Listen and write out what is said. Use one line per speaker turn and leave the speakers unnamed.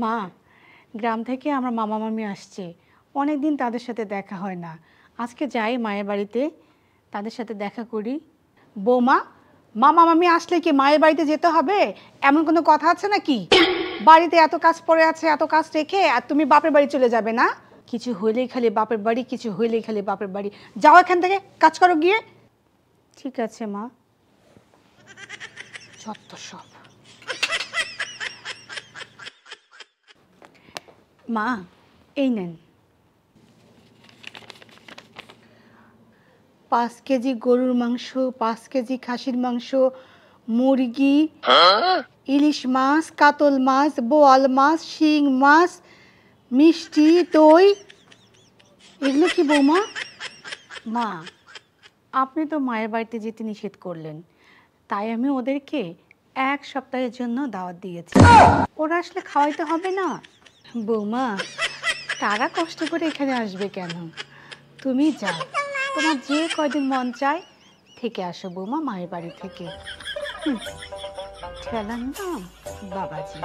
মা, গ্রাম থেকে আমার মামা মামি আসছে, অনেকদিন তাদের সাথে দেখা হয় না। আজকে যাই মায়ের বাড়িতে, তাদের সাথে দেখা করি। বৌমা, মামা মামি আসলে কি মায়ের বাড়িতে যেতে হবে এমন কোনো কথা আছে নাকি? বাড়িতে এত কাজ পড়ে আছে, এত কাজ রেখে আর তুমি বাপের বাড়ি চলে যাবে না? কিছু হইলেই খালি বাপের বাড়ি, কিছু হইলেই খালি বাপের বাড়ি। যাও এখান থেকে, কাজ করো গিয়ে। ঠিক আছে মা। যত সব। মা, এই নেন 5 কেজি গরুর মাংস, 5 কেজি খাসির মাংস, মুরগি, ইলিশ মাছ, কাতল মাছ, বোয়াল মাছ, শিং মাছ, মিষ্টি, দই। এগুলো কি বৌমা? মা, আপনি তো মায়ের বাড়িতে যেতে নিষেধ করলেন, তাই আমি ওদেরকে 1 সপ্তাহের জন্য দাওয়াত দিয়েছি। ওরা আসলে খাওয়াইতে হবে না? বৌমা, তারা কষ্ট করে এখানে আসবে কেন? তুমি যাও, তোমার যে কয়দিন মন চায় থেকে আসো বৌমা মায়ের বাড়ি থেকে। ঠেলার নাম বাবাজি।